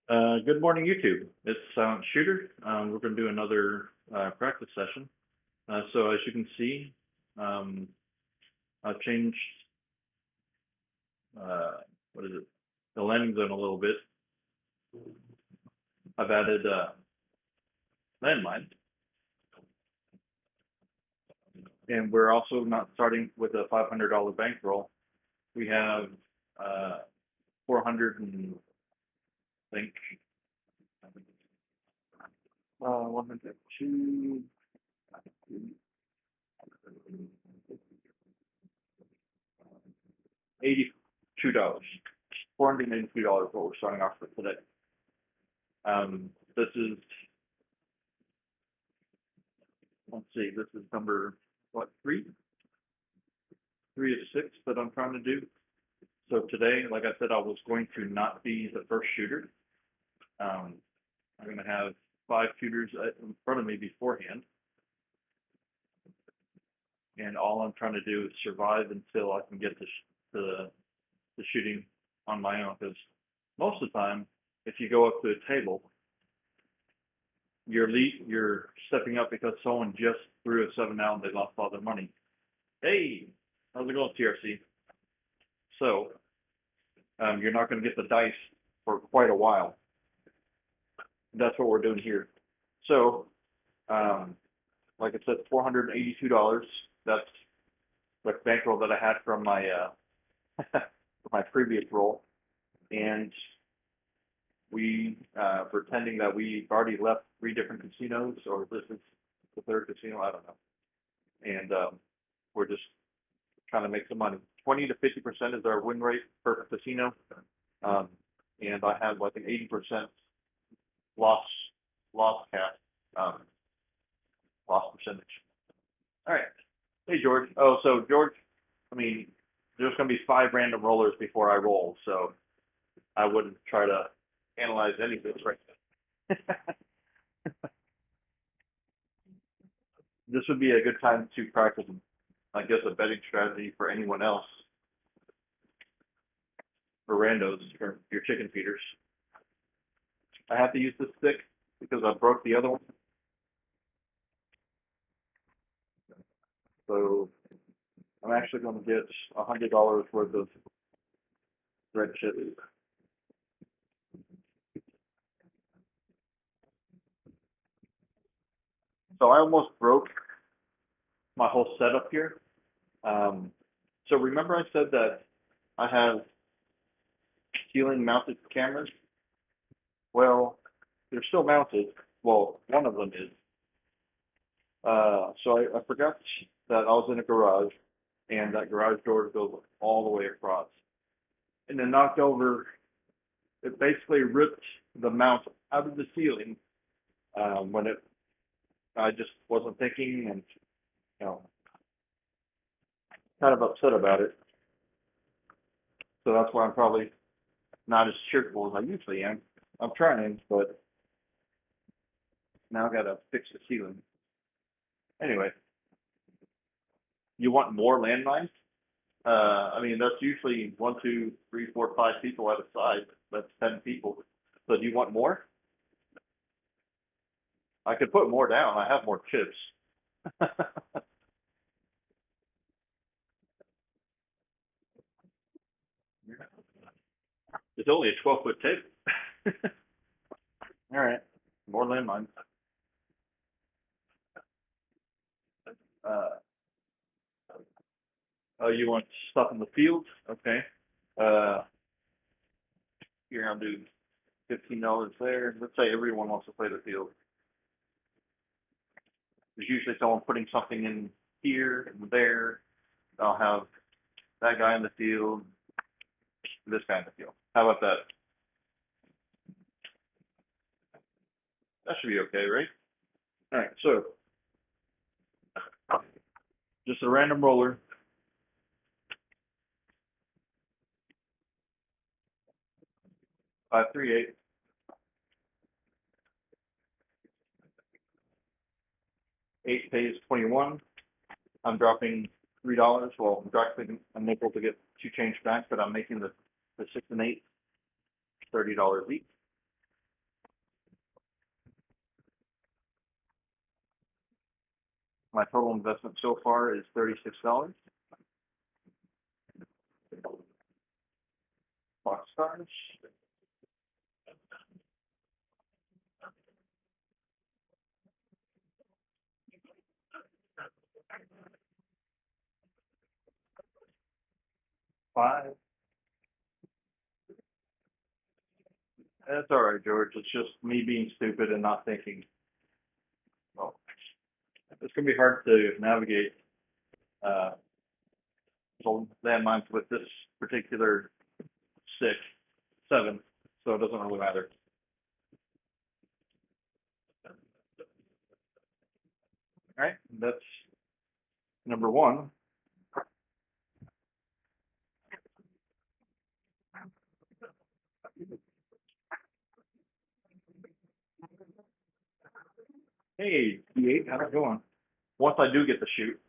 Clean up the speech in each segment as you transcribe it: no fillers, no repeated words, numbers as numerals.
Good morning, YouTube. It's Silent Shooter. We're going to do another practice session. So as you can see, um, I've changed what is it? The landing zone a little bit. I've added landmines, and we're also not starting with a $500 bankroll. We have 400 and I think 102, $82. $482 what we're starting off with today. This is, let's see, this is number, what, three of six that I'm trying to do. So today, like I said, I was going to not be the first shooter. I'm going to have 5 shooters in front of me beforehand. And all I'm trying to do is survive until I can get the shooting on my own. Because most of the time, if you go up to a table, you're stepping up because someone just threw a 7 out and they lost all their money. Hey, how's it going, TRC? So you're not going to get the dice for quite a while. That's what we're doing here. So, like I said, $482. That's the bankroll that I had from my my previous roll, and we pretending that we've already left 3 different casinos, or this is the third casino. I don't know, and we're just trying to make some money. 20 to 50% is our win rate per casino, and I have like an 80% loss cap, loss percentage. All right. Hey George. Oh, so George, I mean, there's going to be 5 random rollers before I roll, so I wouldn't try to analyze any of this right now. This would be a good time to practice, I guess, a betting strategy for anyone else, for randos, or your chicken feeders. I have to use this stick because I broke the other one. So I'm actually going to get $100 worth of red chips. So I almost broke my whole setup here. So remember I said that I have ceiling mounted cameras? Well, they're still mounted. Well, one of them is. So I forgot that I was in a garage, and that garage door goes all the way across. And then knocked over, it basically ripped the mount out of the ceiling when I just wasn't thinking, and you know, kind of upset about it. So that's why I'm probably not as cheerful as I usually am. I'm trying, but now I gotta fix the ceiling. Anyway, you want more landmines? I mean, that's usually 1, 2, 3, 4, 5 people at a side. That's 10 people. So do you want more? I could put more down. I have more chips. It's only a 12-foot table. All right, more landmines. Uh, oh, you want stuff in the field? Okay. Uh, here I'll do $15 there. Let's say everyone wants to play the field. There's usually someone putting something in here and there. I'll have that guy in the field, this guy in the field. How about that? That should be okay, right? All right, so just a random roller. 538. 8 pays 21. I'm dropping $3. Well, I'm dropping a nickel to get 2 change back, but I'm making the 6 and 8 $30 each. My total investment so far is $36. Box stars. Five. That's all right, George. It's just me being stupid and not thinking. Well, it's gonna be hard to navigate the landmines with this particular stick, 7, so it doesn't really matter. All right, that's number 1. Hey, D8, how's it going? Once I do get to shoot.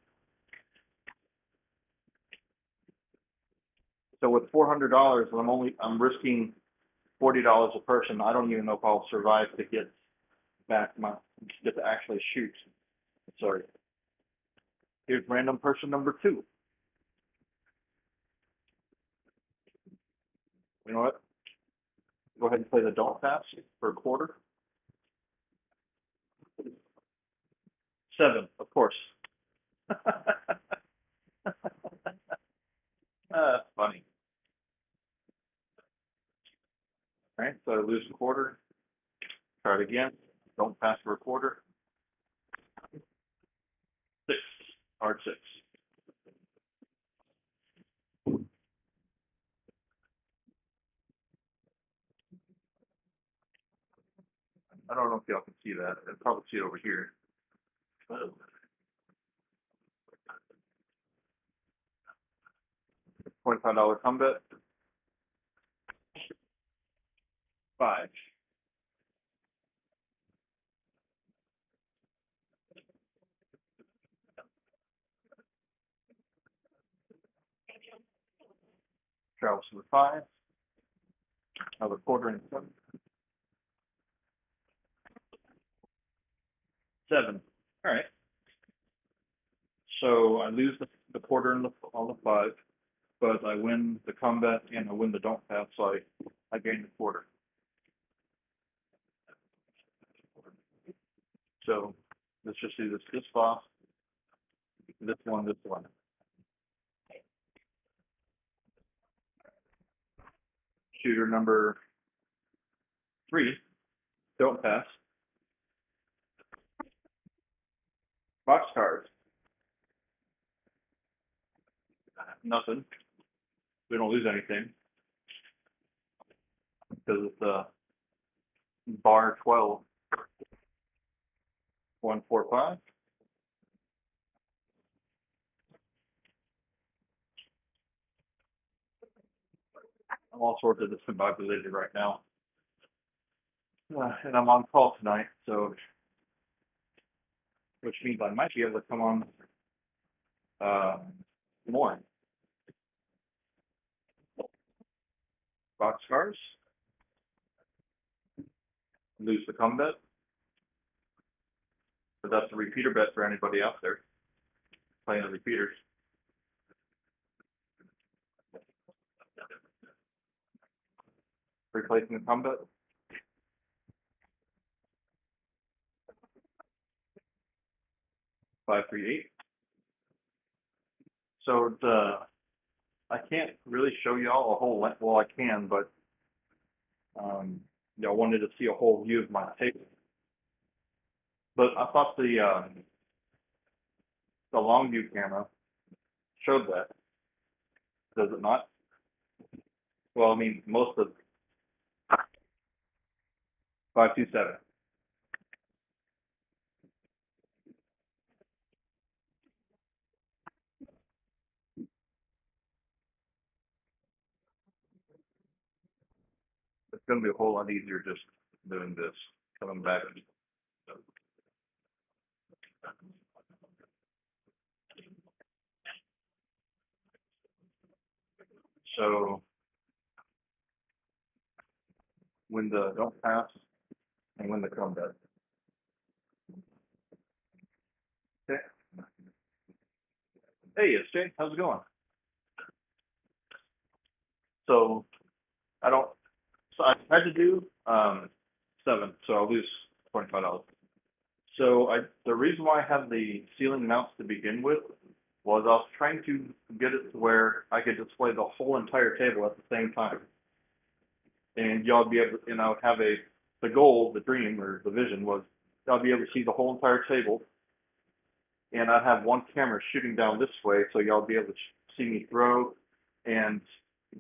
So with $400, I'm risking $40 a person. I don't even know if I'll survive to get to actually shoot. Sorry. Here's random person number 2. You know what? Go ahead and play the don't pass for a quarter. 7, of course. Funny. All right, so I lose a quarter. Try it again. Don't pass for a quarter. 6, hard 6. I don't know if y'all can see that. I'll probably see it over here. $25 combat. 5. Travels to the 5. Another quarter and 7. 7. All right. So I lose the quarter on the 5, but I win the combat and I win the don't pass, so I gain the quarter. So let's just do this boss, this one. Shooter number 3, don't pass. Box cards. Nothing. We don't lose anything because it's bar 12. 1, 4, 5. I'm all sorts of discombobulated right now. And I'm on call tonight, so which means I might be able to come on more. Boxcars. Lose the combat. But that's a repeater bet for anybody out there playing the repeaters. Replacing the combat. 5, 3, 8. So I can't really show y'all a whole lot. Well, I can, but y'all wanted to see a whole view of my table. But I thought the long view camera showed that. Does it not? Well, I mean, most of 527. It's going to be a whole lot easier just doing this, coming back. So when the don't pass and when the combat. Okay. Hey, it's Jay. How's it going? So I don't. So I had to do 7, so I'll lose $25. So the reason why I have the ceiling mounts to begin with was I was trying to get it to where I could display the whole entire table at the same time, and y'all be able, and I would have the goal, the dream, or the vision was y'all be able to see the whole entire table, and I'd have one camera shooting down this way, so y'all be able to see me throw, and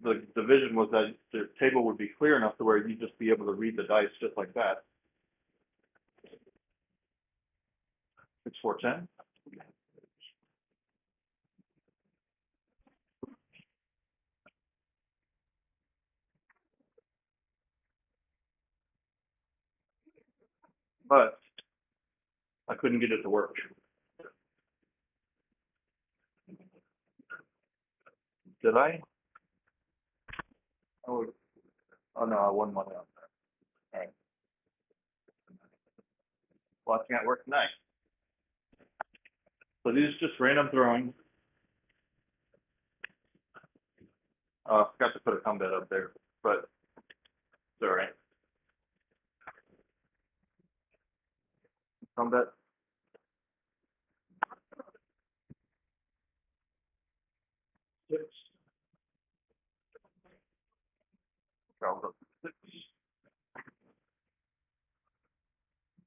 the vision was that the table would be clear enough to where you'd just be able to read the dice just like that. It's 410. But I couldn't get it to work. Did I? Oh, oh no, I won money on that. All right. Well, it's not work tonight. So these are just random throwing. I forgot to put a combat up there, but it's all right. Combat 6. Travels up to 6.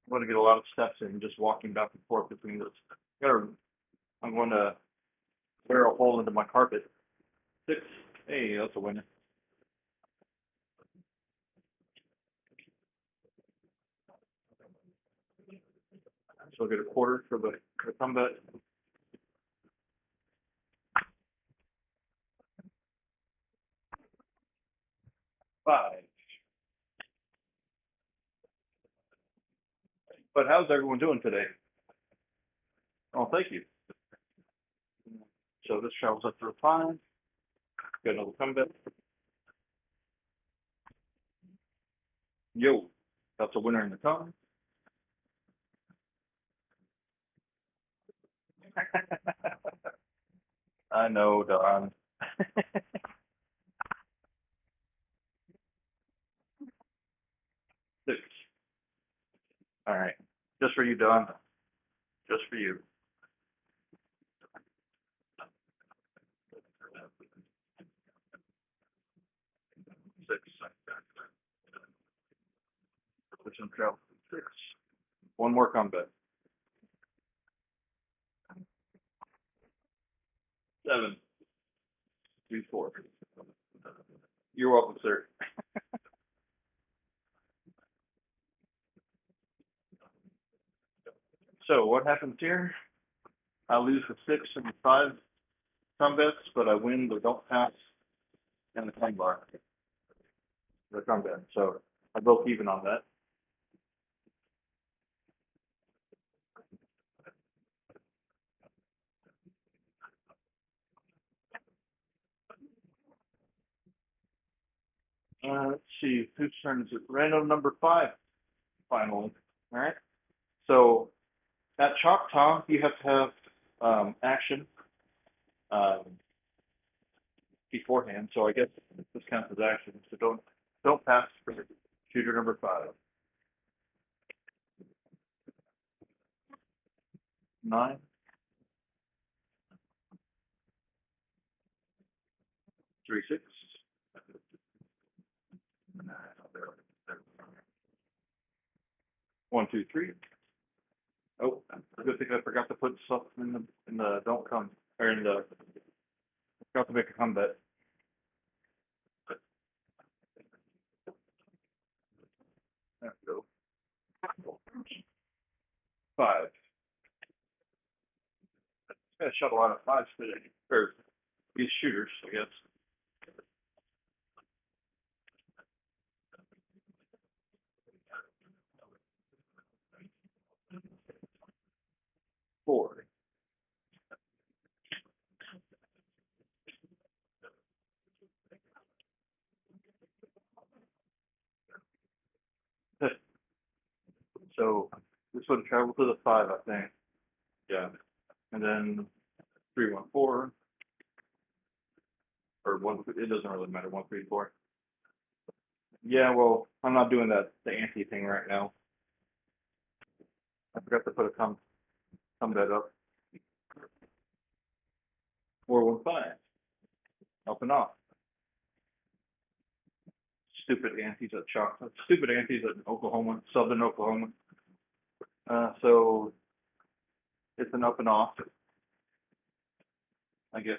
I'm going to get a lot of steps in just walking back and forth between those. I'm going to wear a hole into my carpet. 6. Hey, that's a winner. So I'll get a quarter for the combat. 5. But how's everyone doing today? Oh, thank you. So this travels up to a 5. Got another combat. Yo, that's a winner in the tongue. I know, Don. 6. All right. Just for you, Don. Just for you. 6. Which one travel? 6. One more combat. 7. 2, 4. You're welcome, sir. So what happens here? I lose the 6 and the 5 combats, but I win the don't pass and the time bar. The combat. So I broke even on that. Let's see, whose turn is it? Random number 5, finally. All right. So at Choctaw, you have to have action beforehand. So I guess this counts as action. So don't pass for shooter number 5. 9. 3, 6. 1, 2, 3. Oh, good thing I forgot to put stuff in the don't come or in the forgot to make a combat. There we go. 5. I shot a lot of 5s today, or these shooters, I guess. 4. So this would travel to the 5, I think. Yeah, and then 314 or one. It doesn't really matter. 134. Yeah, well, I'm not doing the ante thing right now. I forgot to put a come bet up. 415. Up and off. Stupid antes at chocolate. Stupid antes at Oklahoma, Southern Oklahoma. So it's an up and off. I guess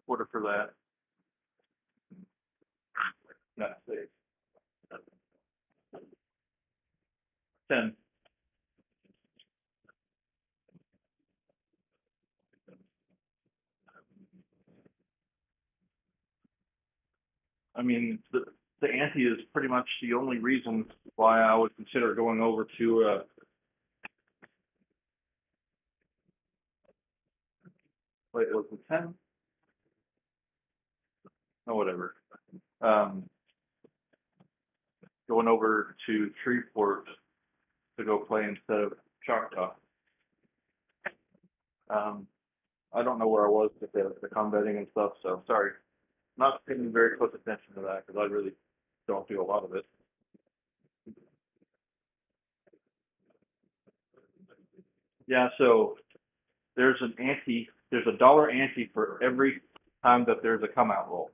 quarter for that. Not safe. 10. I mean, the ante is pretty much the only reason why I would consider going over to wait, was it 10? No, whatever. Going over to Shreveport to go play instead of Choctaw. I don't know where I was with the combating and stuff, so sorry. Not paying very close attention to that because I really don't do a lot of it. Yeah, so there's there's a dollar ante for every time that there's a come out roll.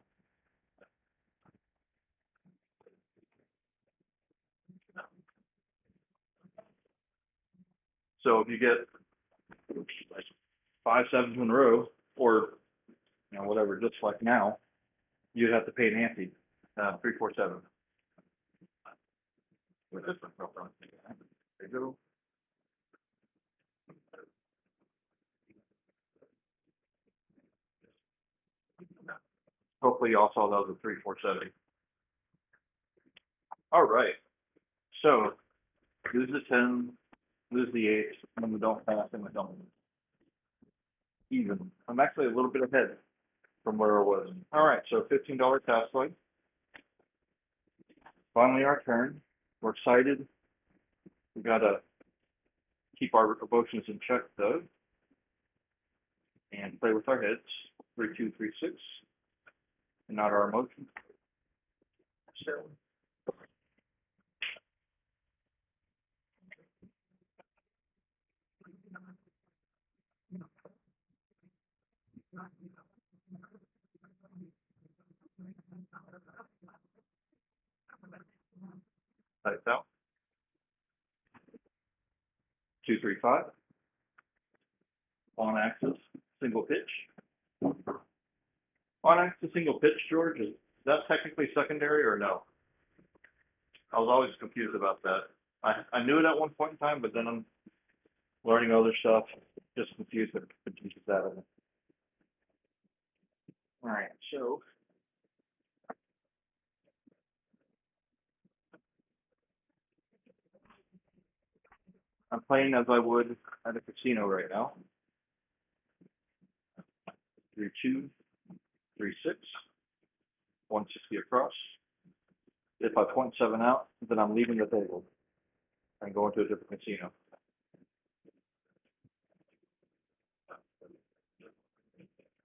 So if you get like 5 sevens in a row, or whatever, just like now, you'd have to pay an ante, 347. Where's this one come from? There you go. Hopefully you all saw those at 347. All right. So lose the 10, lose the 8, and we don't pass, and we don't even. I'm actually a little bit ahead from where I was. All right, so $15 task play. Finally our turn. We're excited. We gotta keep our emotions in check though, and play with our heads. 3, 2, 3, 6, and not our emotions. So. Type out. 2, 3, 5. On axis, single pitch. On axis, single pitch, George, is that technically secondary or no? I was always confused about that. I knew it at one point in time, but then I'm learning other stuff. Just confused that of it. All right, so I'm playing as I would at a casino right now. 3, 2, 3, 6, 160 across. If I point 7 out, then I'm leaving the table and going to a different casino.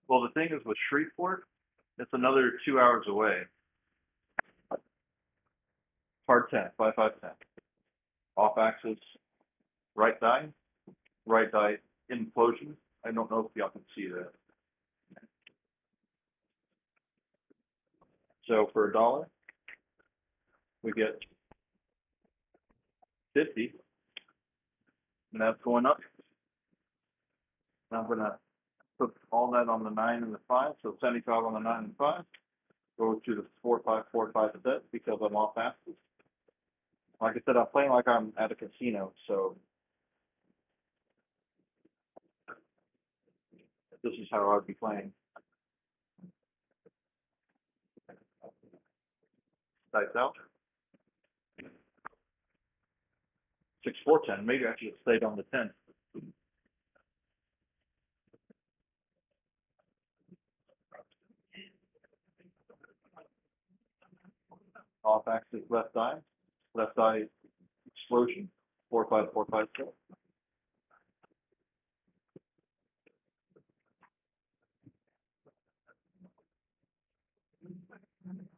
Well, the thing is with Shreveport, it's another 2 hours away. Hard 10, 5, 5, 10. Off axis, right die implosion. I don't know if y'all can see that. So for $1, we get 50, and that's going up. And I'm gonna put all that on the 9 and the 5, so 75 on the 9 and 5. Go to the 4, 5, 4, 5 set because I'm off axis. Like I said, I'm playing like I'm at a casino, so this is how I'd be playing. Dice out. 6, 4, 10. Maybe I should have stayed on the 10. Off axis left eye explosion. 4, 5, 4, 5, 6.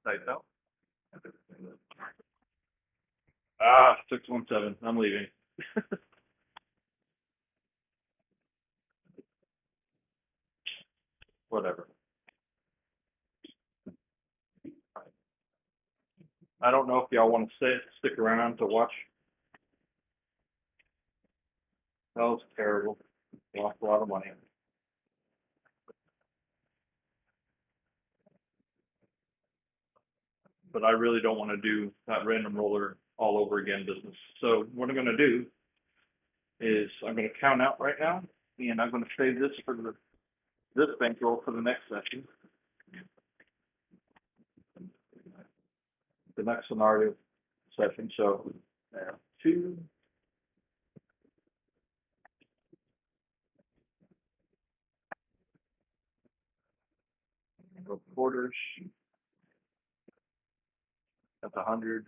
Tights out. 617. I'm leaving. Whatever. I don't know if y'all want to stick around to watch. That was terrible. Lost a lot of money. But I really don't want to do that random roller all over again business. So what I'm going to do is I'm going to count out right now, and I'm going to save this for this bankroll for the next session. The next scenario session. So 2, quarters. That's 100.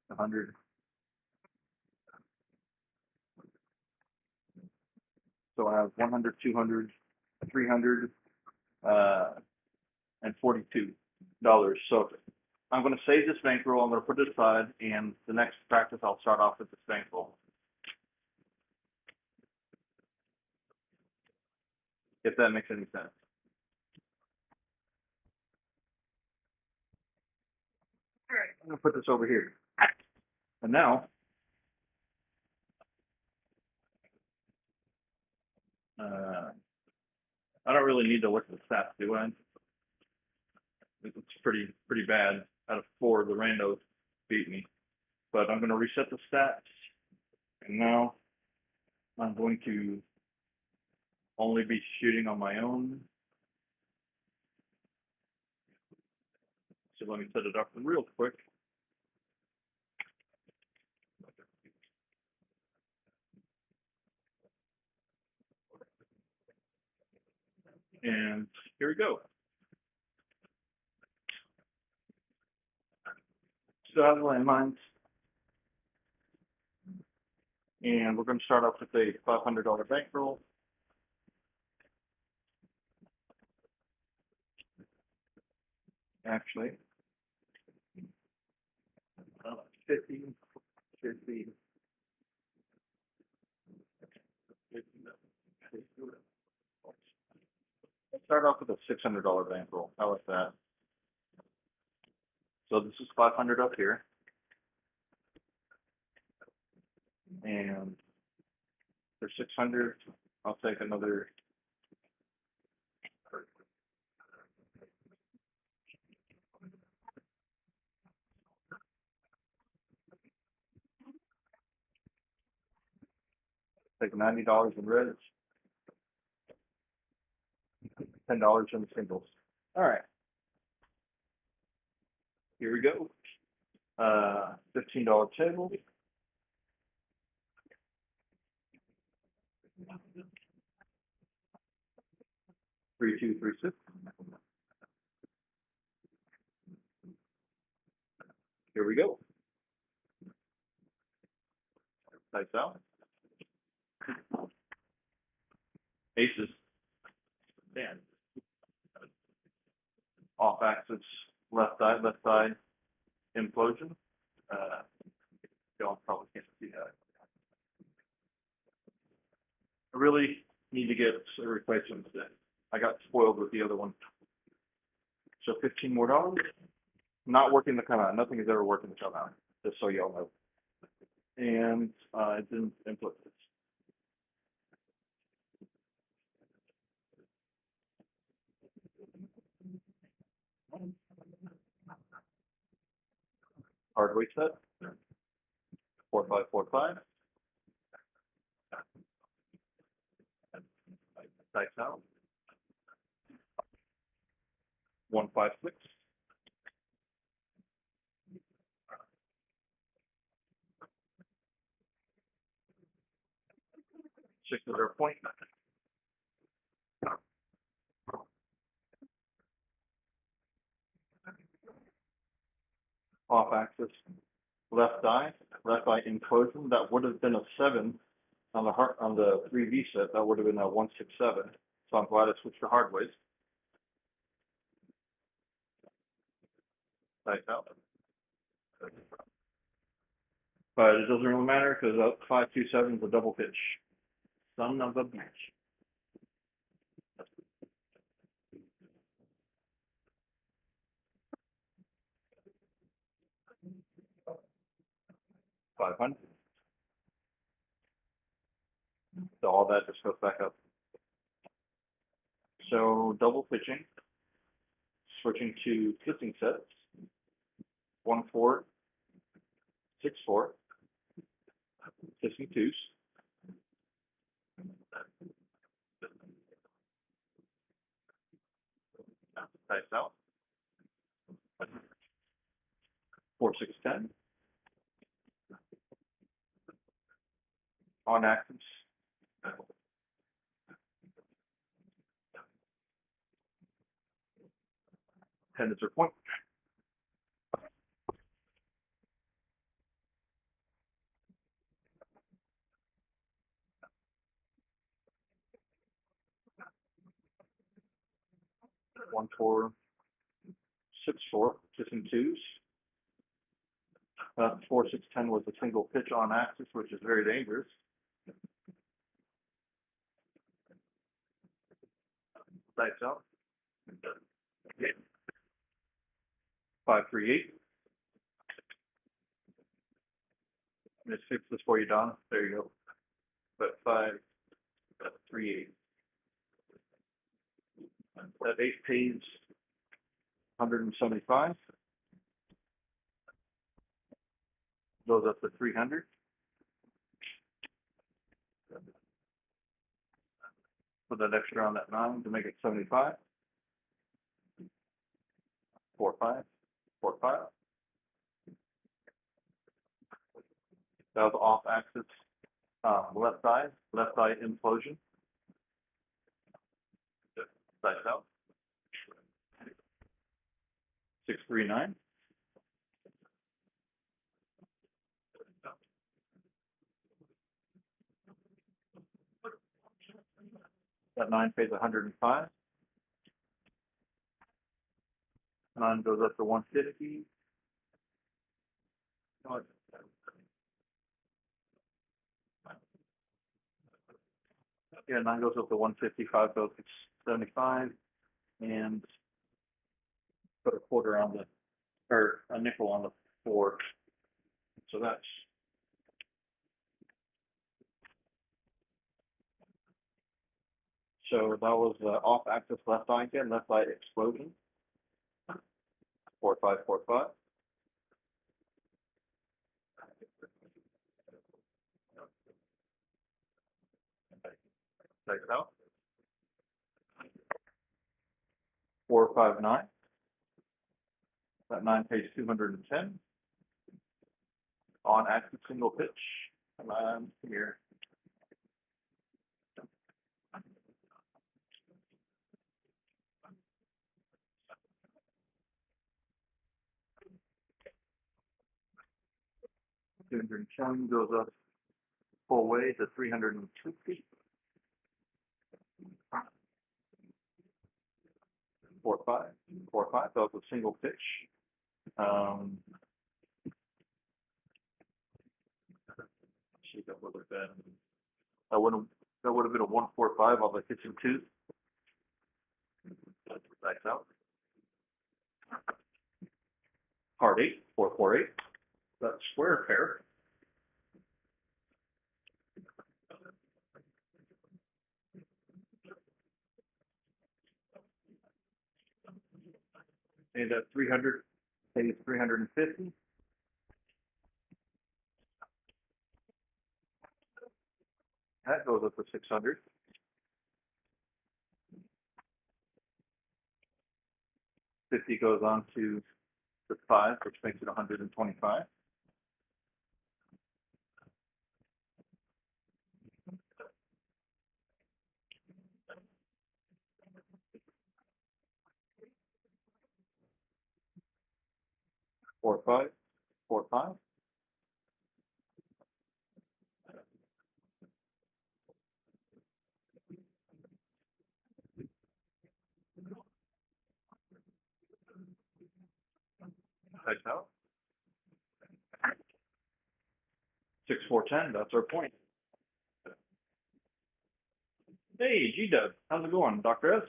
100. So I have 100, 200, 300, and $42. So I'm going to save this bankroll. I'm going to put it aside, and the next practice I'll start off with this bankroll. If that makes any sense. All right, I'm going to put this over here. And now, I don't really need to look at the stats, do I? It's pretty bad. Out of 4, the Randos beat me. But I'm going to reset the stats. And now I'm going to only be shooting on my own. So let me set it up real quick. And here we go. So I have the landmines. And we're going to start off with a $500 bankroll. Actually, 50, 50. Let's start off with a $600 bankroll. How like that? So this is 500 up here. And for 600, I'll take another. Take $90 in reds. $10 in singles. All right. Here we go. $15 table. Three, 2, 3, 6. Here we go. Lights out. Aces. Dan. Off axis, left side, implosion. Y'all probably can't see that. I really need to get a replacement today. I got spoiled with the other one. So $15 more. Not working to come out. Nothing is ever working to come out, just so y'all know. And it didn't input this. Hard weight set. 4, 5, 4, 5. Dice out. 1, 5, 6. Six is our point. Off axis, left eye implosion. That would have been a 7 on the 3V set. That would have been a 167. So I'm glad I switched to hard ways. Dice out. But it doesn't really matter because 527 is a double pitch. Son of a bitch. $500. So all that just goes back up. So double pitching. Switching to twisting sets. 1-4, 6-4. Twisting twos. Dice out. 4-6-10. On axis. 10 is their point. One, 4, 6-4. Twisting twos. 4-6-10 was a single pitch on axis, which is very dangerous. Dice out. 5-3-8. Just fix this for you, Don. There you go. But 5-3-8. That 8 pays 175. Goes up to 300. Put that extra on that 9 to make it 75. 4-5. 4-5. That was off axis, left eye implosion. Dice out. 6-3-9. That 9 pays 105. 9 goes up to 150. Yeah, 9 goes up to 155, goes to 75, and put a quarter on the, or a nickel on the 4. So that's so that was off axis left eye again, left eye explosion. 4-5, 4-5. Take it out. 4-5-9. That 9 pays 210. On axis single pitch. Come on, come here. $210 goes up full way to 350. 4-5, 4-5. That was a single pitch. See, that would have been that would have been a 1-4-5 on the kitchen tooth. Backs out. Hard 8, 4-4-8. That square pair. And at 300, pays 350. That goes up to 600. 50 goes on to the 5, which makes it 125. Four, 5, 4-5. Type out. 6410, that's our point. Hey, G-Dub, how's it going? Dr. S?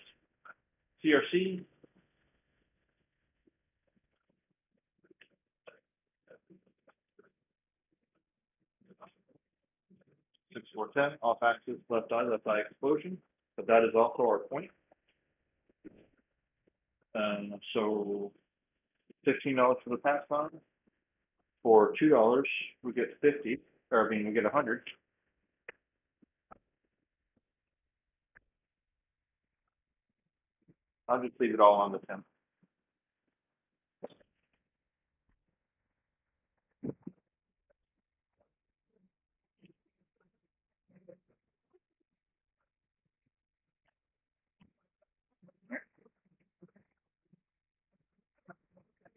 CRC? Six, 4, 10, off axis, left eye explosion, but that is also our point. So $15 for the pass on. For $2, we get 50, or I mean, we get 100. I'll just leave it all on the 10.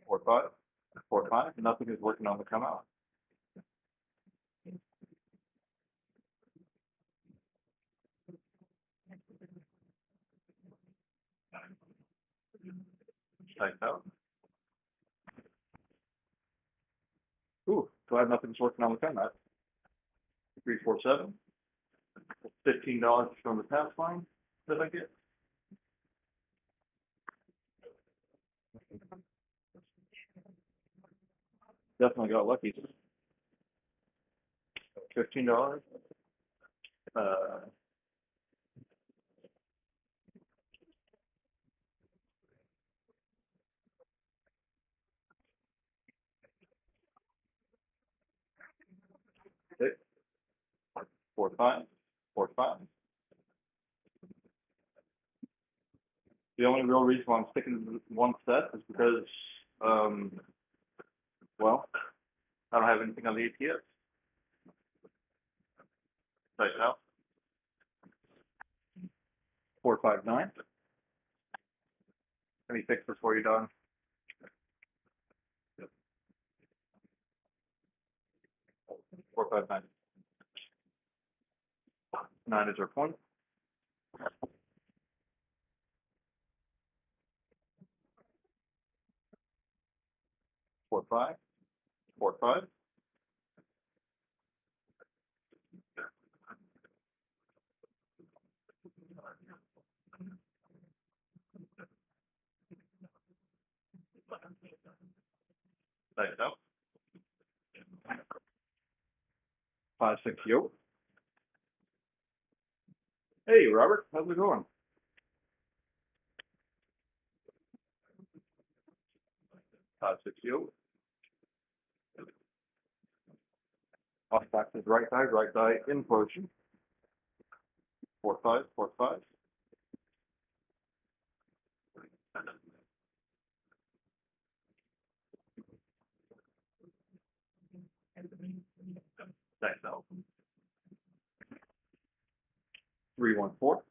Four, 5, 4, 5. Nothing is working on the come out. Type out. Ooh, glad nothing's working on the come out. 3, 4, 7. $15 from the pass line that I get. Definitely got lucky. $15. Six, 4, 5, 4, 5. The only real reason why I'm sticking to one set is because, well, I don't have anything on the ATS. Right now. 4, 5, 9. Any fixes for you, Don? 4, 5, 9. 9 is our point. 4, 5. 4, 5. Right now. 5, 6, yoke. Hey, Robert, how's it going? 5, 6, yoke. Off axis right eye in motion. 4, 5, 4, 5. Thanks, Al. 3, 1, 4.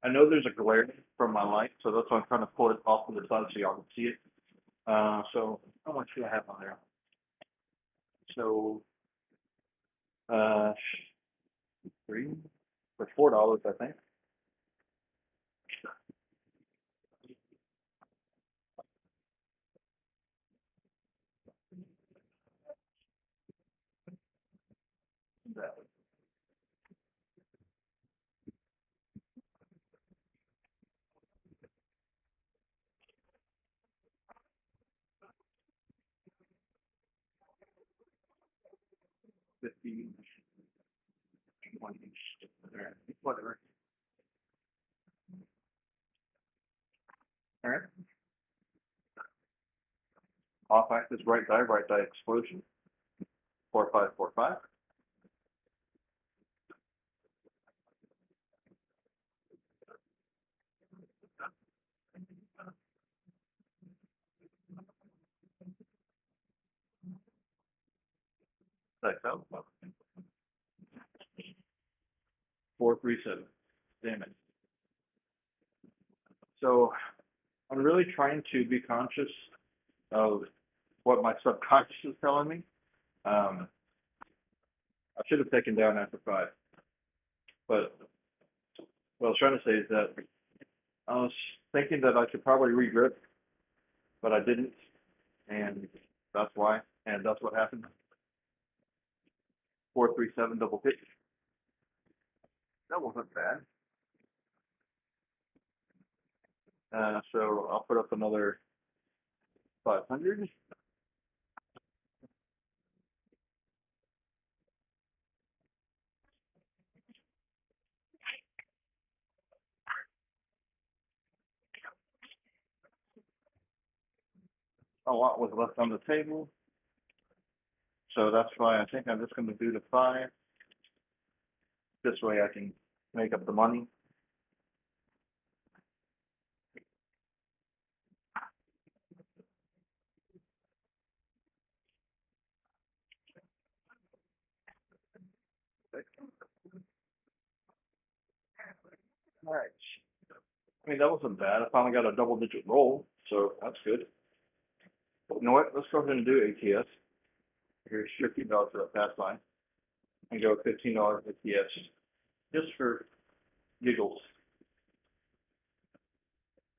I know there's a glare from my light, so that's why I'm trying to pull it off to the side so y'all can see it. So how much do I have on there? So, 3 for $4, I think. $50, 20, whatever. All right. Off axis right eye explosion. 4, 5, 4, 5. That's out. 4, 3, 7. Damn it. So I'm really trying to be conscious of what my subconscious is telling me. I should have taken down after 5. But what I was trying to say is that I was thinking that I should probably regrip, but I didn't, and that's why, and that's what happened. 437 double pitch. That wasn't bad. So I'll put up another 500. A lot was left on the table. So that's why I think I'm just going to do the 5. This way I can make up the money. All right. I mean, that wasn't bad. I finally got a double-digit roll, so that's good. But you know what? Let's go ahead and do ATS. Here's $15 for that pass line. And go $15 ATS just for giggles.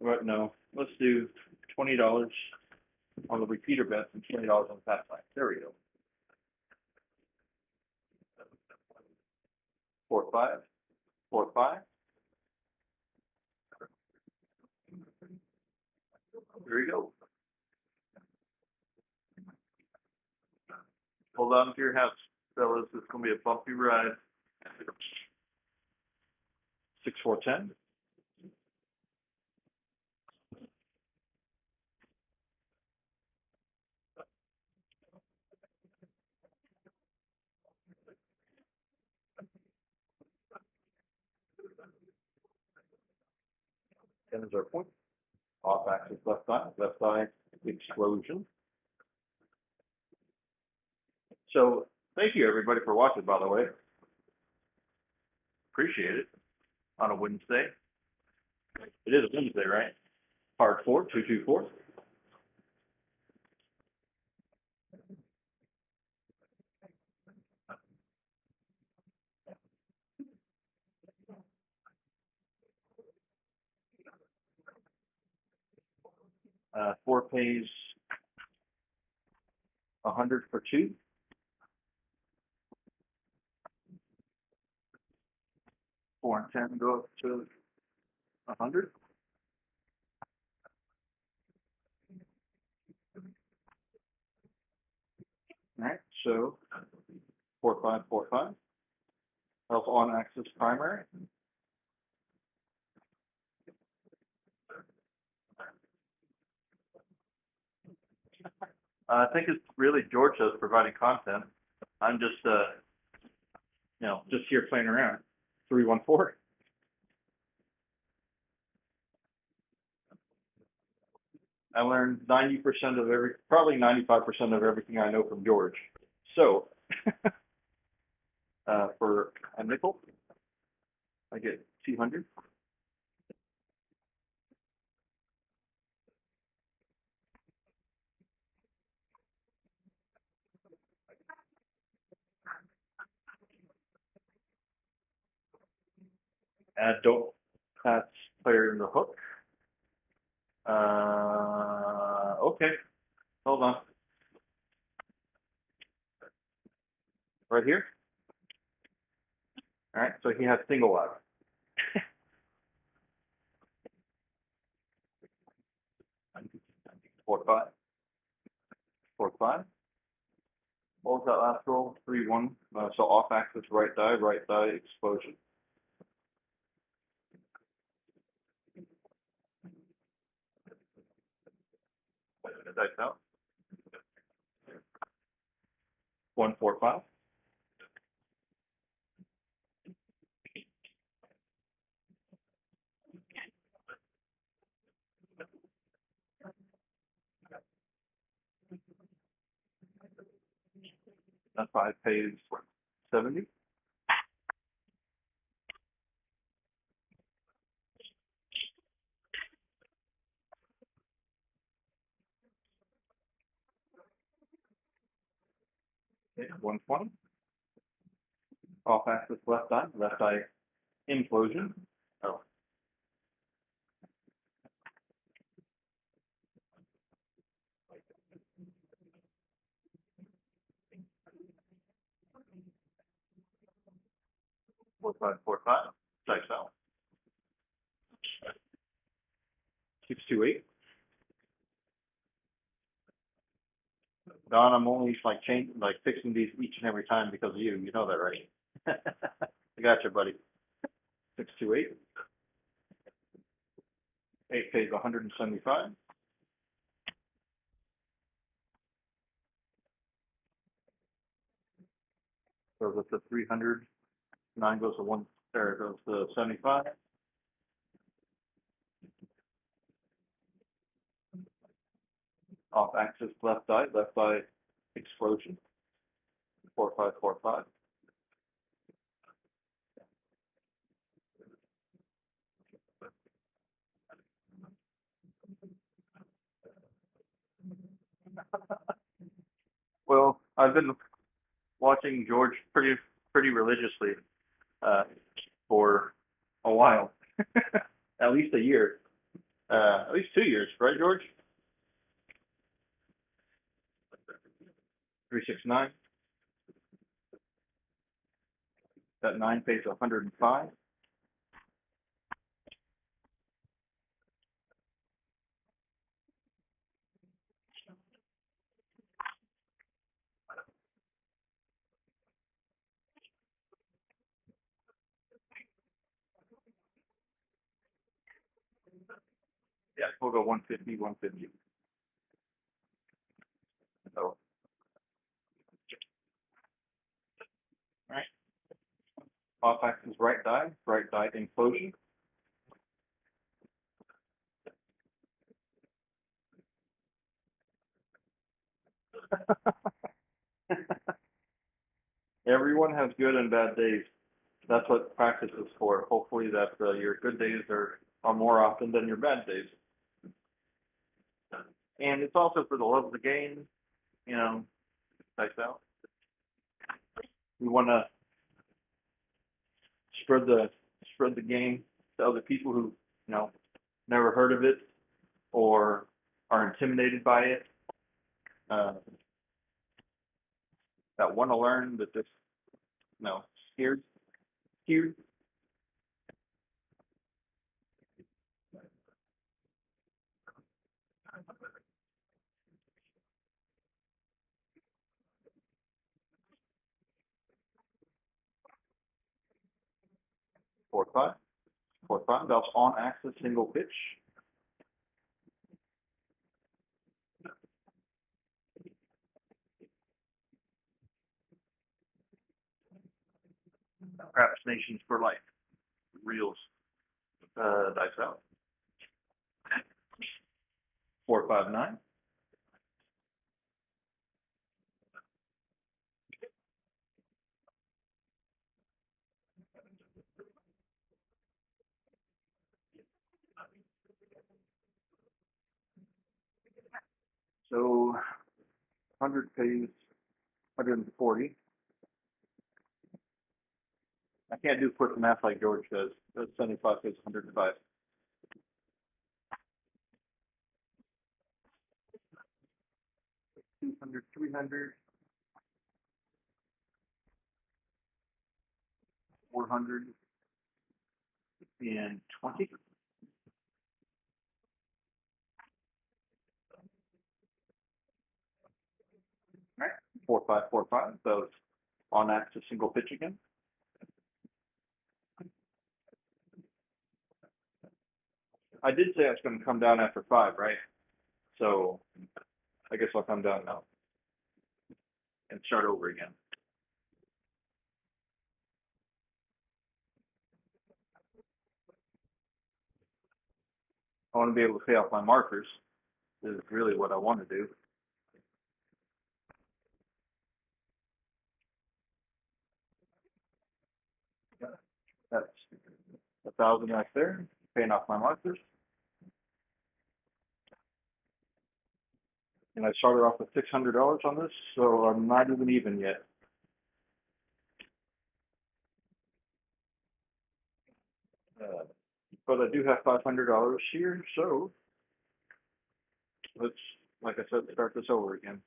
But no, let's do $20 on the repeater bets and $20 on the pass line. There we go. 4, 5, 4, 5. There you go. Hold on to your hats, fellas. It's going to be a bumpy ride. 6, 4, 10. Ten is our point. Off axis left side explosion. So thank you everybody for watching, by the way. Appreciate it on a Wednesday. It is a Wednesday, right? Part 4, 224. Four pays 100 for 2. 4 and 10 go up to 100. All right, so 4, 5, 4, 5. Health on axis primary. I think it's really George that's providing content. I'm just, just here playing around. 314. I learned 90% of probably 95% of everything I know from George. So, for a nickel, I get 200. Don't patch player in the hook. Okay, hold on. Right here. All right, so he has single out. 4, 5. 4, 5. What was that last roll? 3, 1. So off axis right die explosion. Dice out. 1, 4, 5. That 5 pays 70. Okay, 120. Off axis left eye implosion. Oh. Four five four five. Checks out. 628. Don, I'm only like fixing these each and every time because of you. You know that, right? I got you, buddy. 628. 8 pays 175. So that's the 300. 9 goes to 1. There goes to 75. Off axis left die explosion. 4545. Well, I've been watching George pretty religiously for a while, at least a year, at least 2 years, right, George? 369. That 9 pays 105. Yeah, we'll go 150, 150. So, all right. Off axis right die implosion. Everyone has good and bad days. That's what practice is for. Hopefully that your good days are more often than your bad days. And it's also for the love of the game, you know, like that. We want to spread the game to other people who, never heard of it or are intimidated by it. That want to learn, but just, scared. 4-5. 4-5. That's on axis single pitch. Craps Nations for life. Reels. Dice out. 4-5-9. So 100 pays 140. I can't do quick math like George does. That's 75 pays 105. 200, 300, 420. All right. 4-5-4-5. So it's on axis single pitch again. I did say I was going to come down after 5, right? So I guess I'll come down now and start over again. I want to be able to pay off my markers. This is really what I want to do. That's 1,000 right there, paying off my markers. And I started off with $600 on this, so I'm not even yet. but I do have $500 here, so let's, like I said, start this over again.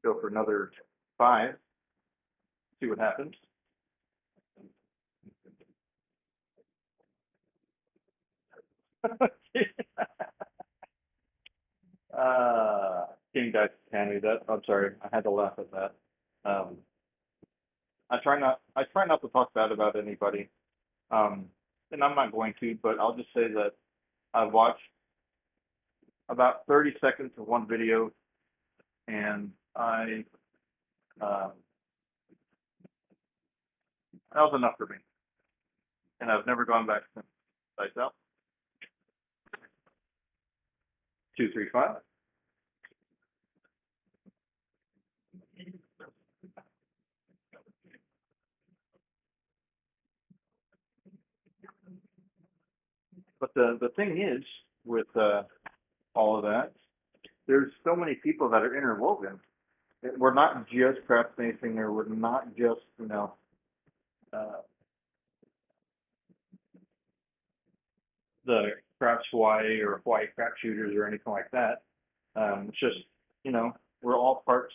Go for another 5, see what happens. King dice hand me that. I'm sorry, I had to laugh at that. Um, I try not to talk bad about anybody. And I'm not going to, but I'll just say that I've watched about 30 seconds of one video, and that was enough for me. And I've never gone back since. Lights out. 2, 3, 5. But the thing is, with all of that, there's so many people that are interwoven. We're not just craft facing, or we're not just, uh, the craft Hawaii or Hawaii craft shooters or anything like that. It's just, we're all parts,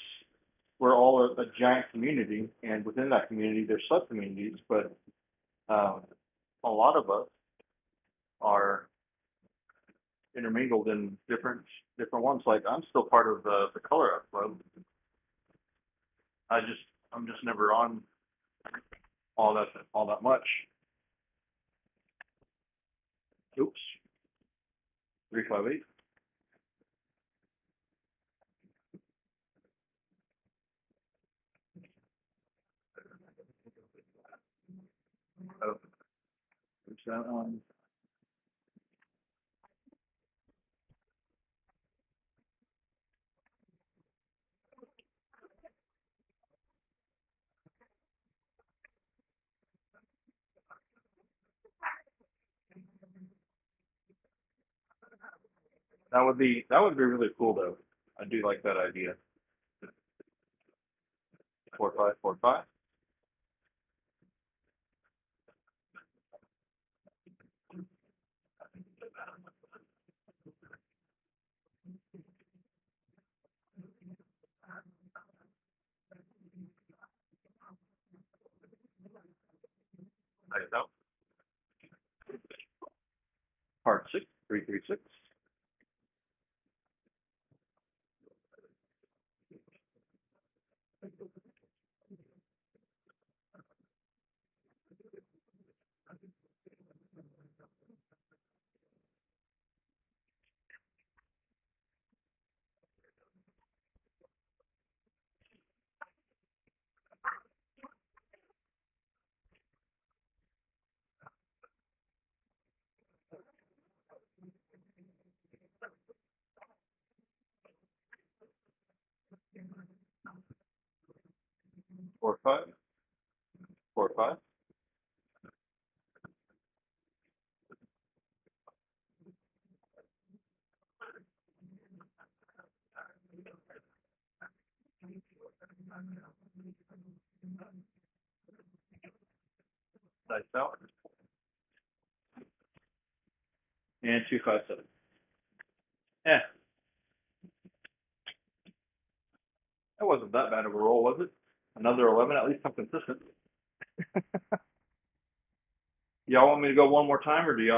we're all a giant community, and within that community, there's sub communities, but a lot of us are intermingled in different ones. Like, I'm still part of the color up club. I'm just never on all that much. Oops. 358. Oh, oops, that one. That would be really cool though. I do like that idea. 4545. Nice out. Part 6, 336. Four five. 45. Nice out. And 257. Yeah, that wasn't that bad of a roll, was it? Another 11. At least I'm consistent. Y'all want me to go one more time, or do you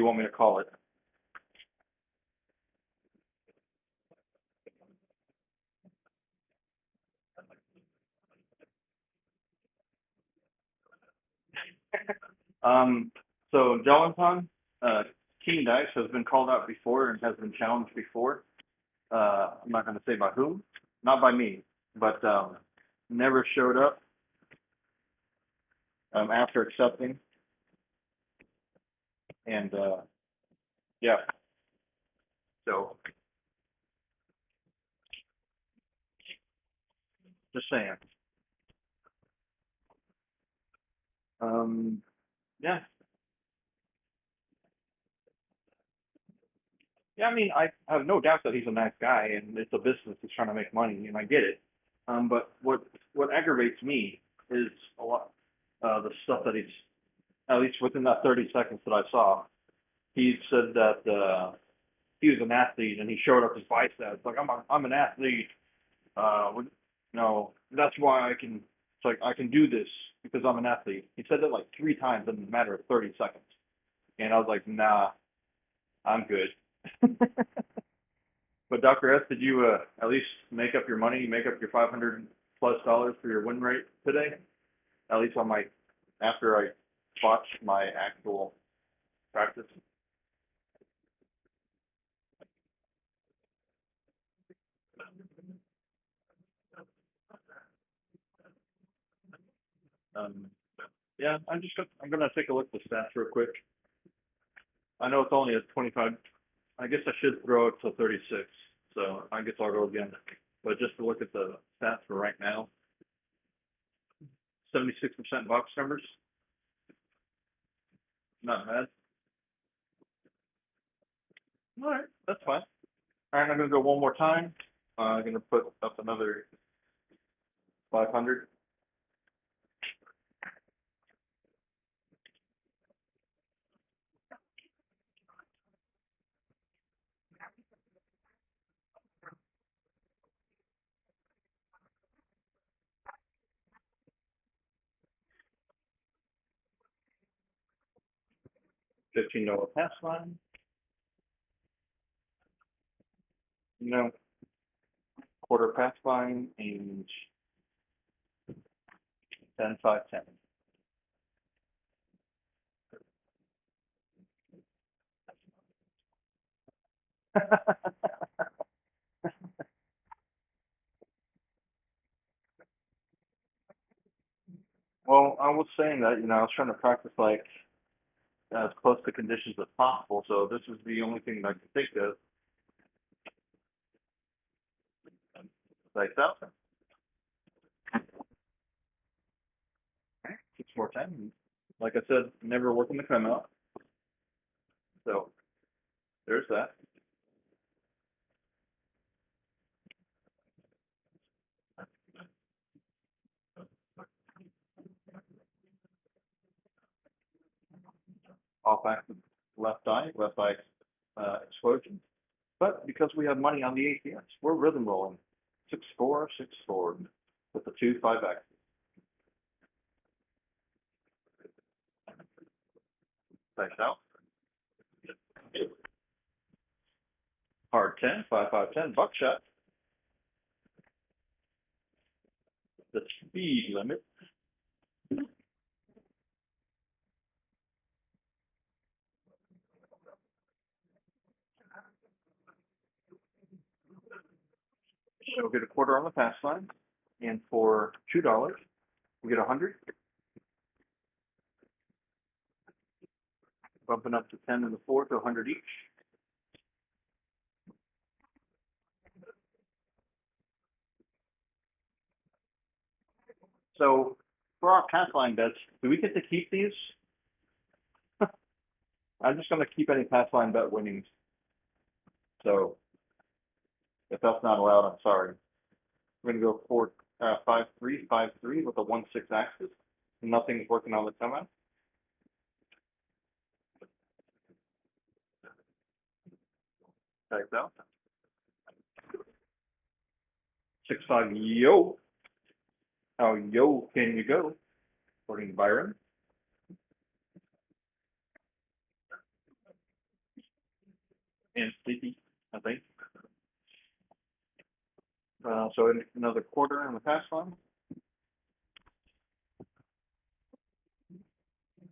want me to call it? So Jalantan, King Dice has been called out before and has been challenged before. I'm not going to say by whom, not by me, but never showed up after accepting. And yeah, so Just saying. Yeah. Yeah, I mean, I have no doubt that he's a nice guy, and it's a business. He's trying to make money, and I get it. But what aggravates me is a lot the stuff that he's at least within that 30 seconds that I saw. He said that he was an athlete, and he showed up his biceps. Like I'm an athlete. That's why I can. It's like I can do this because I'm an athlete. He said that like 3 times in a matter of 30 seconds, and I was like, nah, I'm good. But Dr. S, did you at least make up your money, make up your $500+ for your win rate today? At least on my after I watched my actual practice. Um, yeah, I'm gonna take a look at the stats real quick. I know it's only at 25. I guess I should throw it to 36. So I guess I'll go again. But just to look at the stats for right now, 76% box numbers. Not bad. All right, that's fine. All right, I'm gonna go one more time. I'm gonna put up another 500. $15 pass line. No, quarter pass line and 10, 5, 10. Well, I was saying that, I was trying to practice like as close to conditions as possible, so this is the only thing that I can think of. Like that. 6 more 10. Like I said, never working the come out. So there's that. Off axis left eye explosion. But because we have money on the ATS, we're rhythm rolling. 6-4, 6-4 with the 2-5 axis. Nice out. Hard 10, 5, 5, 10, buckshot. The speed limit. So we'll get a quarter on the pass line. And for $2, we get 100. Bumping up to 10 in the fourth, 100 each. So for our pass line bets, do we get to keep these? I'm just going to keep any pass line bet winnings. So if that's not allowed, I'm sorry. We're going to go for 5-3, 5-3 with a 1-6 axis. Nothing's working on the come out. Check out. 6-5, yo. How yo can you go? According to Byron. And Sleepy, I think. So another quarter in the pass line.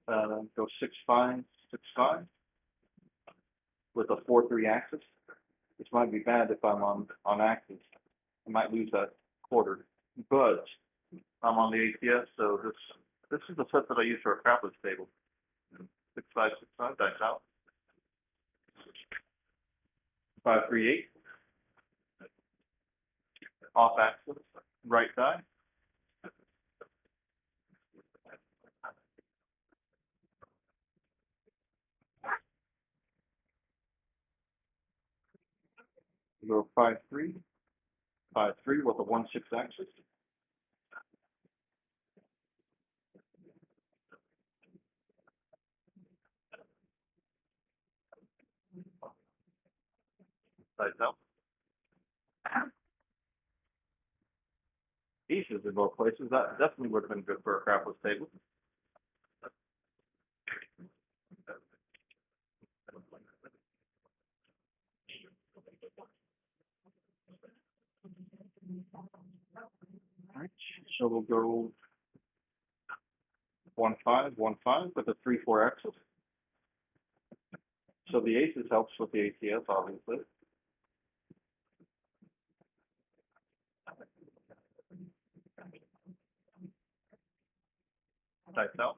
Go 6-5, 6-5 with a 4-3 axis. This might be bad if I'm on axis. I might lose that quarter, but I'm on the ATS, so this is the set that I use for a crapless table. 6-5, 6-5, dice out. 5-3, 8. Off axis, right die. We go 5-3, 5-3 with a 1-6 axis. Sides out. Aces in both places. That definitely would have been good for a crapless table. All right, so we'll go 1-5, 1-5 with a 3-4 axis. So the aces helps with the ATS, obviously. Types out.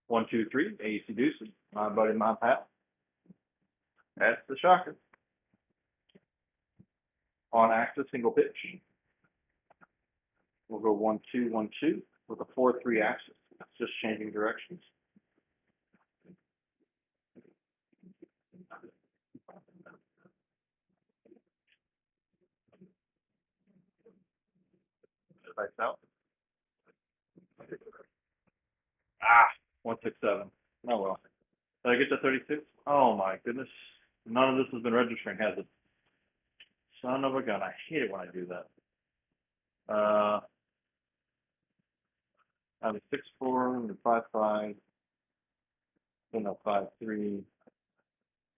1, 2, 3, AC deuces. My buddy, my pal. That's the shocker. On axis, single pitch. We'll go 1-2, 1-2 with a 4-3 axis. It's just changing directions. Types out. 167. Oh well. Did I get to 36? Oh my goodness. None of this has been registering, has it? Son of a gun. I hate it when I do that. I have a 6-4 and a 5-5, then a 5-3,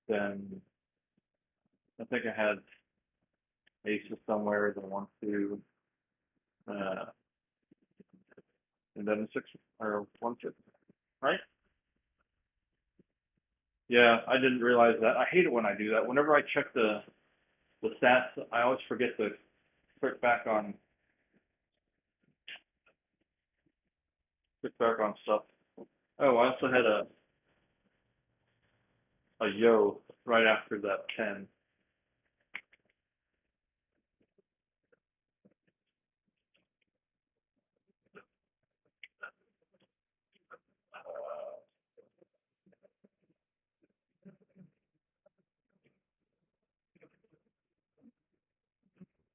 then I think I had aces somewhere, then 1-2, and then a 6 or 1-6, right? Yeah, I didn't realize that. I hate it when I do that. Whenever I check the stats, I always forget to click back on stuff. Oh, I also had a yo right after that 10.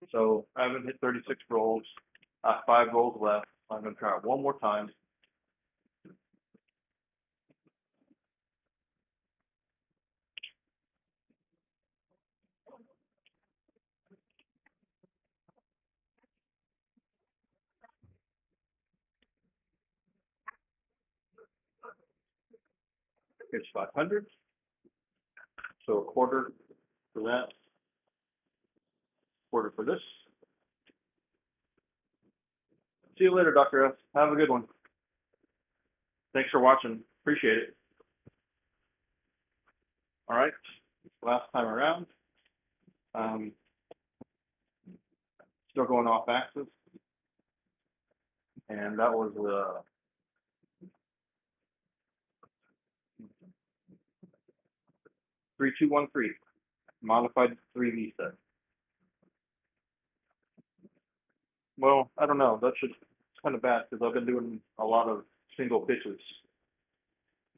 So I haven't hit 36 rolls. 5 rolls left. I'm going to try it one more time. It's 500. So a quarter for that. Quarter for this. See you later, Dr. S. Have a good one. Thanks for watching. Appreciate it. All right. Last time around. Still going off axis. And that was 3-2-1-3. Modified 3V set. Well, I don't know. It's kind of bad because I've been doing a lot of single pitches.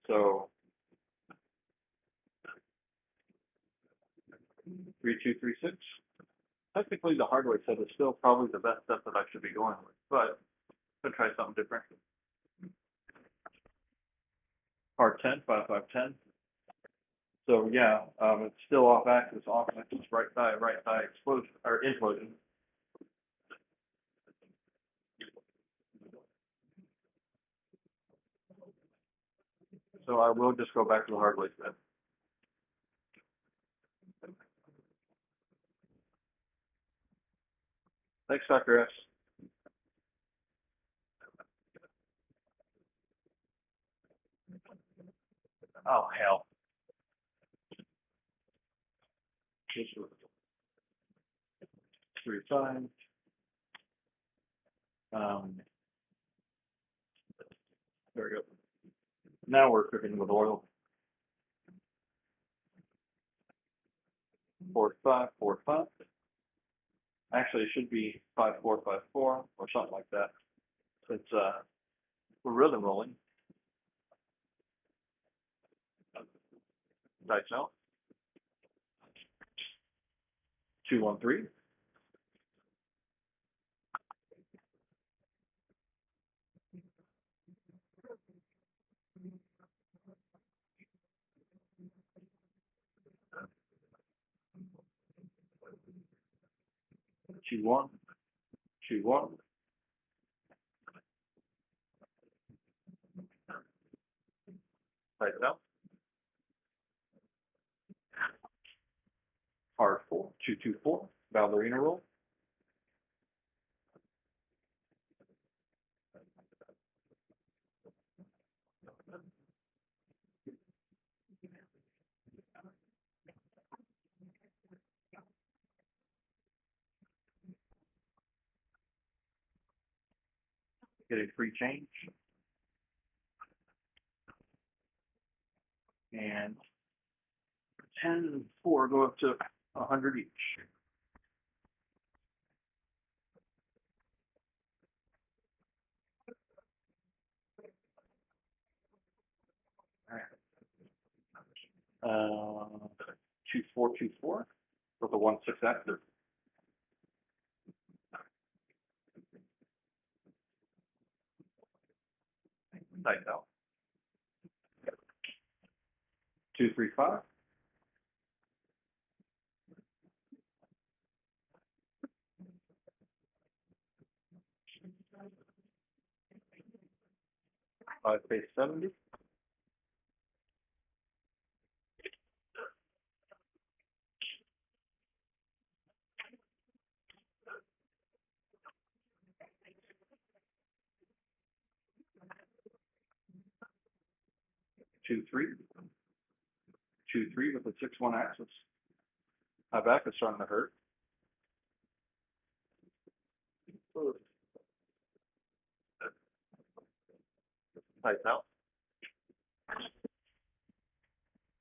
So 3-2-3-6. Technically, the hardware set is still probably the best set that I should be going with, but I'm gonna try something different. Hard 10, 5-5-10. So yeah, it's still off axis, right thigh explosion or implosion. So I will just go back to the hard way set. Thanks, Dr. S. Oh hell. 3 times. There we go. Now we're cooking with oil. 4-5, 4-5. Actually, it should be 5-4, 5-4, or something like that. It's we're rhythm rolling. Dice out. 213. Two one, 2-1. Right now. Hard 4, 224. Ballerina roll. Getting free change. And 10 and 4 go up to 100 each. All right. 2424 with a 1-6 active. Tight out. 235. 5 base 70. 2-3. 2-3 with a 6-1 axis. My back is starting to hurt. Tight out.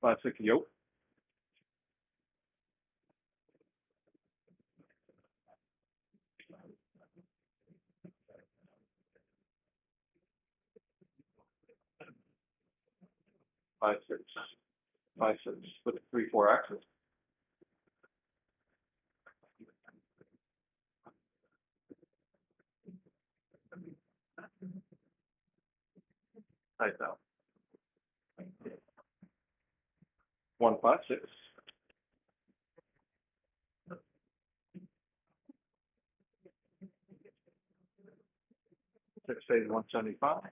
5-6 yoke. 5-6. 5-6 with a 3-4 axis. Tight out. 1-5-6. 6-8 175.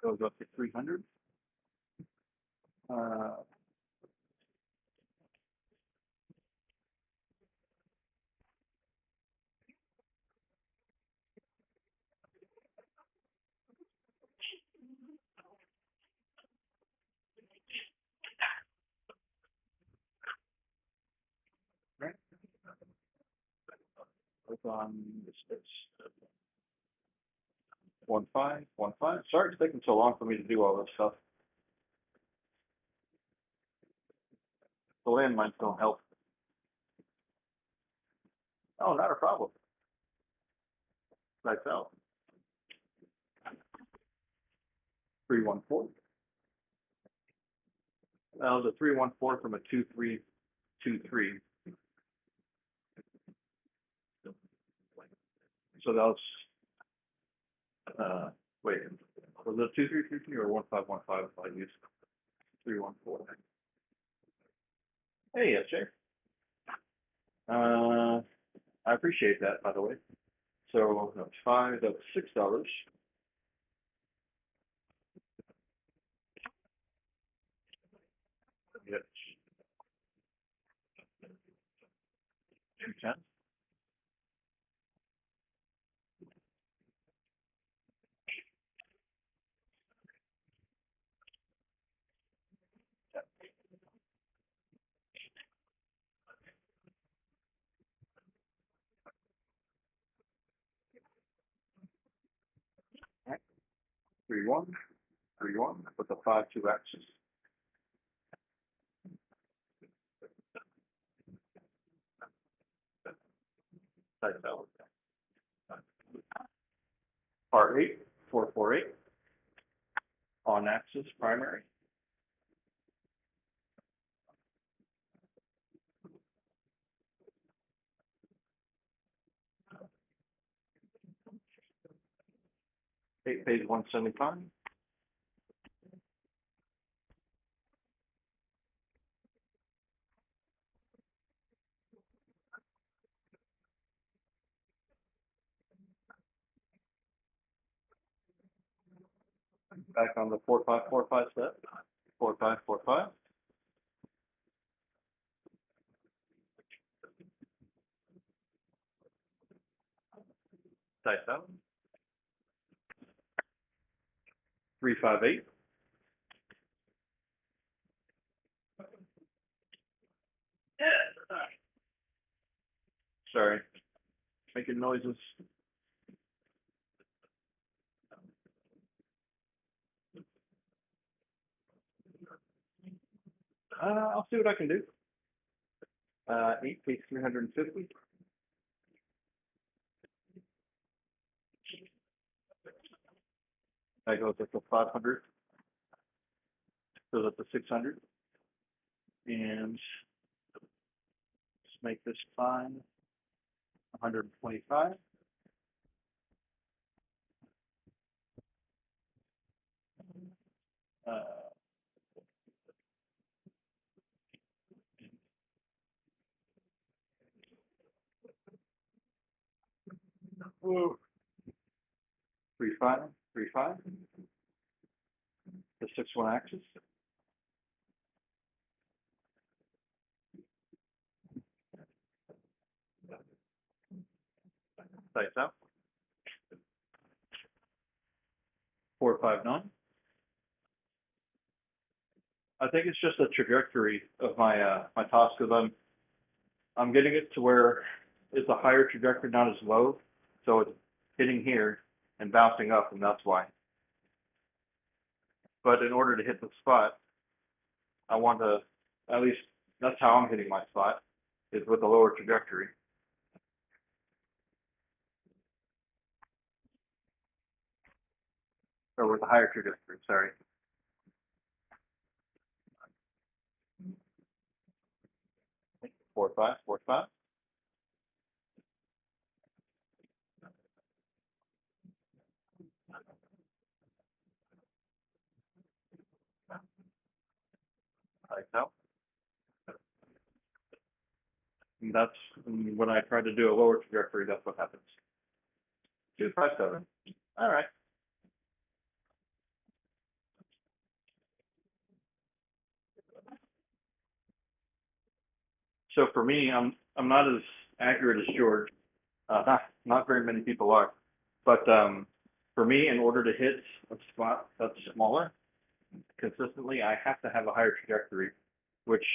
Goes up to 300. Right. Click on this space. 1-5, 1-5. Sorry it's taking so long for me to do all this stuff. The landmines don't help. Oh, not a problem. Lights out. 3-1-4. Well, the 3-1-4 from a 2-3-2-3. So that was wait, was it 2-3-3-3 or 1-5-1-5 if I used 3-1-4? Hey, SJ. I appreciate that, by the way. So that's $5, that's $6. Get 210. Right. 3-1, 3-1 with the 5-2 axis. Tight out. Part 8, 4-4-8. axis primary. Phase 175. Back on the 4545 step. 4545. Dice out. 358. Sorry, making noises. I'll see what I can do. 8 takes 350. That goes up to 500. Goes up to 600. And let's make this fine. 125. Whoa. 35, 35. The 6-1 axis. Dice out. 459. I think it's just the trajectory of my my toss because I'm getting it to where it's a higher trajectory, not as low, so it's hitting here and bouncing up, and that's why. But in order to hit the spot, I want to, at least that's how I'm hitting my spot, is with a lower trajectory. Or with a higher trajectory, sorry. Four, five, 4, 5. Like that. And that's when I try to do a lower trajectory, that's what happens. 2, 5, 7. All right. So for me, I'm not as accurate as George. Not very many people are. But for me, in order to hit a spot that's smaller consistently, I have to have a higher trajectory, which,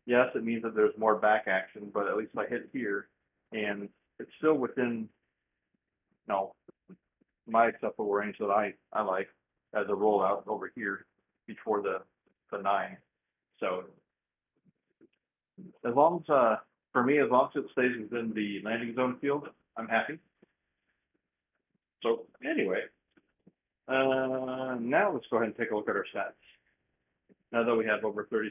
yes, it means that there's more back action, but at least I hit here, and it's still within, my acceptable range that I like as a rollout over here before the 9. So as long as, for me, as long as it stays within the landing zone field, I'm happy. So anyway, now let's go ahead and take a look at our stats. Now that we have over 30